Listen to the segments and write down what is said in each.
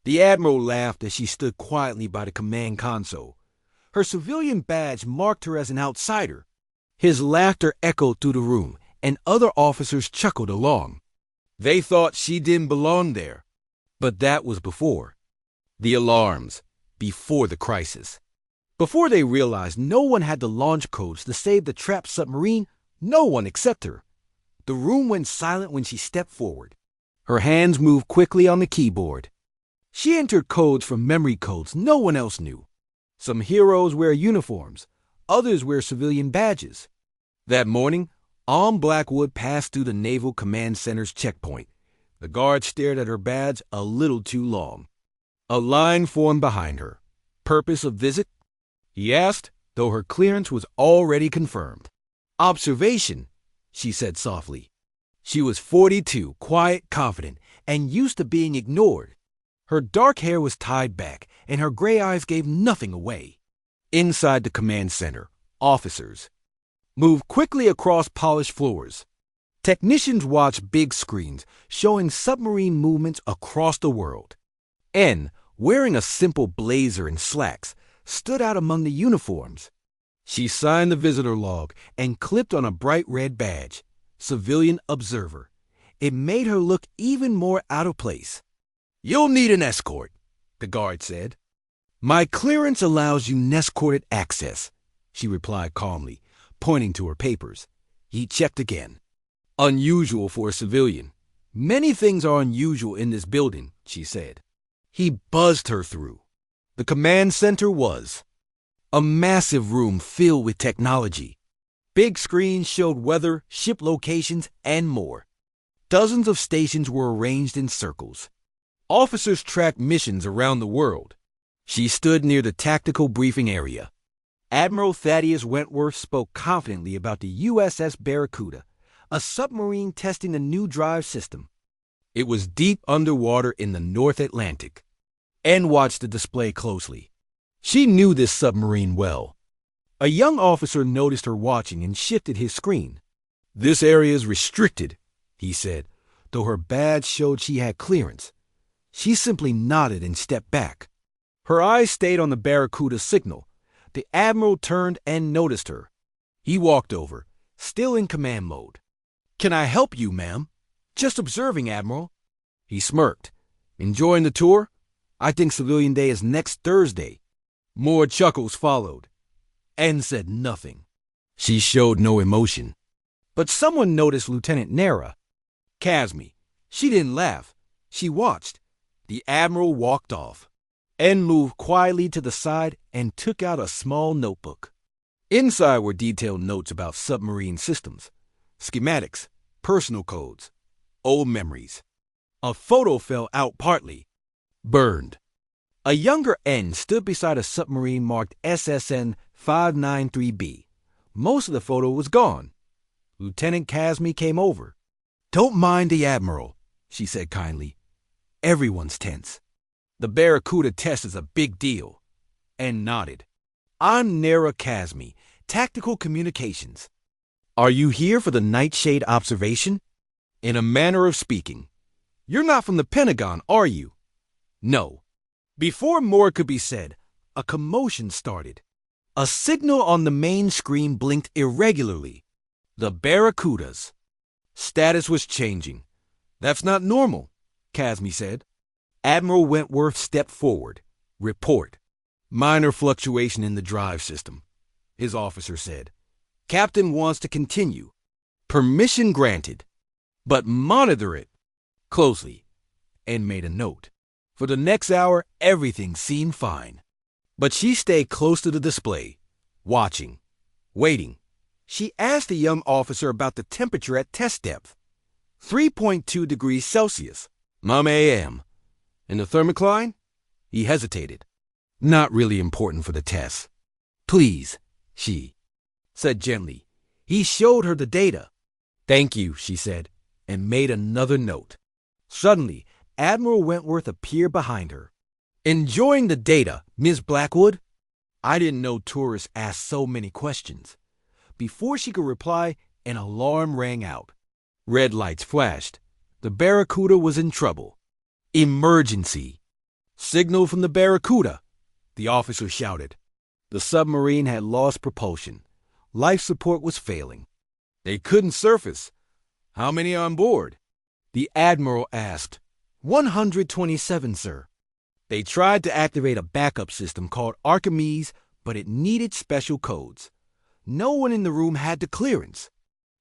The Admiral laughed as she stood quietly by the command console. Her civilian badge marked her as an outsider. His laughter echoed through the room, and other officers chuckled along. They thought she didn't belong there. But that was before. The alarms. Before the crisis. Before they realized no one had the launch codes to save the trapped submarine, no one except her. The room went silent when she stepped forward. Her hands moved quickly on the keyboard. She entered codes from memory codes no one else knew. Some heroes wear uniforms, others wear civilian badges. That morning, Blackwood passed through the Naval Command Center's checkpoint. The guard stared at her badge a little too long. A line formed behind her. Purpose of visit? He asked, though her clearance was already confirmed. Observation, she said softly. She was 42, quiet, confident, and used to being ignored. Her dark hair was tied back, and her gray eyes gave nothing away. Inside the command center, officers moved quickly across polished floors. Technicians watched big screens showing submarine movements across the world. N, wearing a simple blazer and slacks, stood out among the uniforms. She signed the visitor log and clipped on a bright red badge, Civilian Observer. It made her look even more out of place. "You'll need an escort," the guard said. "My clearance allows you nescorted access," she replied calmly, pointing to her papers. He checked again. "Unusual for a civilian. Many things are unusual in this building," she said. He buzzed her through. The command center was a massive room filled with technology. Big screens showed weather, ship locations, and more. Dozens of stations were arranged in circles. Officers tracked missions around the world. She stood near the tactical briefing area. Admiral Thaddeus Wentworth spoke confidently about the USS Barracuda, a submarine testing a new drive system. It was deep underwater in the North Atlantic. Anne watched the display closely. She knew this submarine well. A young officer noticed her watching and shifted his screen. "This area is restricted," he said, though her badge showed she had clearance. She simply nodded and stepped back. Her eyes stayed on the Barracuda's signal. The Admiral turned and noticed her. He walked over, still in command mode. "Can I help you, ma'am?" "Just observing, Admiral." He smirked. "Enjoying the tour? I think Civilian Day is next Thursday." More chuckles followed. Anne said nothing. She showed no emotion. But someone noticed Lieutenant Nara. Casmi. She didn't laugh. She watched. The Admiral walked off. Anne moved quietly to the side and took out a small notebook. Inside were detailed notes about submarine systems, schematics, personal codes, old memories. A photo fell out partly. Burned. A younger N stood beside a submarine marked SSN 593B. Most of the photo was gone. Lieutenant Casmi came over. "Don't mind the Admiral," she said kindly. "Everyone's tense. The Barracuda test is a big deal." And nodded. "I'm Nara Casmi, Tactical Communications. Are you here for the Nightshade observation?" "In a manner of speaking. You're not from the Pentagon, are you?" "No." Before more could be said, a commotion started. A signal on the main screen blinked irregularly. The Barracuda's status was changing. "That's not normal," Casmi said. Admiral Wentworth stepped forward. "Report. Minor fluctuation in the drive system," his officer said. "Captain wants to continue. Permission granted. But monitor it closely," and made a note. For the next hour, everything seemed fine. But she stayed close to the display, watching, waiting. She asked the young officer about the temperature at test depth. 3.2 degrees Celsius, ma'am. "And the thermocline?" He hesitated. "Not really important for the test." "Please," she said gently. He showed her the data. "Thank you," she said, and made another note. Suddenly, Admiral Wentworth appeared behind her. "Enjoying the data, Miss Blackwood?" I didn't know tourists asked so many questions. Before she could reply, an alarm rang out. Red lights flashed. The Barracuda was in trouble. Emergency. Signal from the Barracuda, the officer shouted. The submarine had lost propulsion. Life support was failing. They couldn't surface. How many on board? The Admiral asked. 127, sir. They tried to activate a backup system called Archimedes, but it needed special codes. No one in the room had the clearance.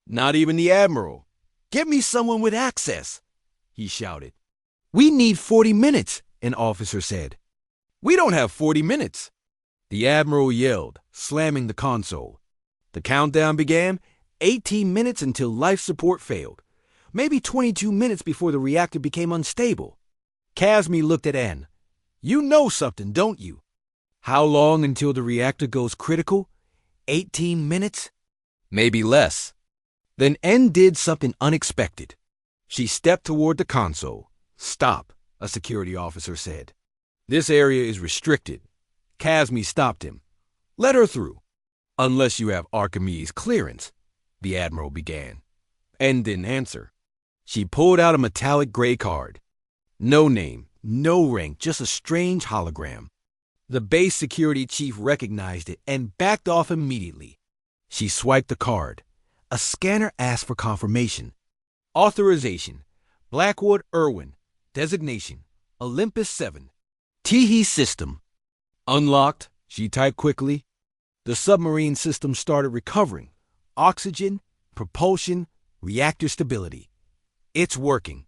Not even the Admiral. Get me someone with access, he shouted. We need 40 minutes, an officer said. We don't have 40 minutes. The Admiral yelled, slamming the console. The countdown began, 18 minutes until life support failed. Maybe 22 minutes before the reactor became unstable. Casmi looked at Anne. You know something, don't you? How long until the reactor goes critical? 18 minutes? Maybe less. Then N did something unexpected. She stepped toward the console. Stop, a security officer said. This area is restricted. Casmi stopped him. Let her through. Unless you have Archimedes clearance, the Admiral began. N didn't answer. She pulled out a metallic gray card. No name, no rank, just a strange hologram. The base security chief recognized it and backed off immediately. She swiped the card. A scanner asked for confirmation. Authorization. Blackwood Irwin. Designation. Olympus 7. Teehee system. Unlocked, she typed quickly. The submarine system started recovering. Oxygen, propulsion, reactor stability. It's working.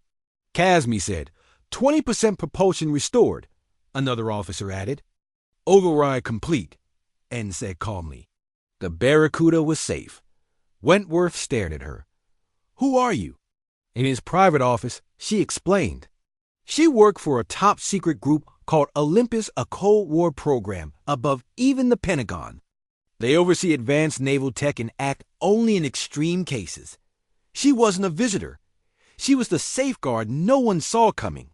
Casmi said. 20% propulsion restored, another officer added. Override complete, N said calmly. The Barracuda was safe. Wentworth stared at her. Who are you? In his private office, she explained. She worked for a top-secret group called Olympus, a Cold War program above even the Pentagon. They oversee advanced naval tech and act only in extreme cases. She wasn't a visitor. She was the safeguard no one saw coming.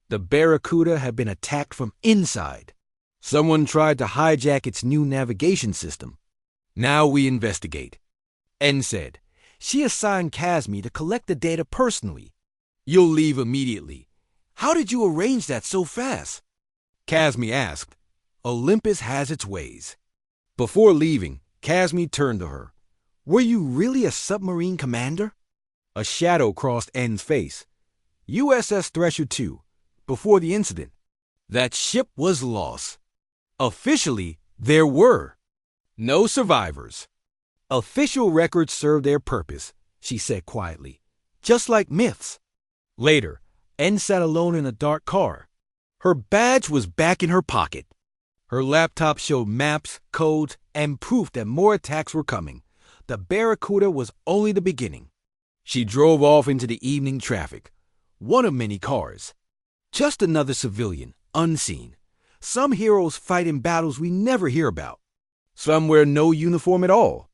The Barracuda had been attacked from inside. Someone tried to hijack its new navigation system. Now we investigate. N said. She assigned Casmi to collect the data personally. You'll leave immediately. How did you arrange that so fast? Casmi asked. Olympus has its ways. Before leaving, Casmi turned to her. Were you really a submarine commander? A shadow crossed N's face. USS Thresher 2. Before the incident. That ship was lost. Officially, there were no survivors. Official records serve their purpose, she said quietly, just like myths. Later, N sat alone in a dark car. Her badge was back in her pocket. Her laptop showed maps, codes, and proof that more attacks were coming. The Barracuda was only the beginning. She drove off into the evening traffic, one of many cars. Just another civilian, unseen. Some heroes fight in battles we never hear about. Some wear no uniform at all.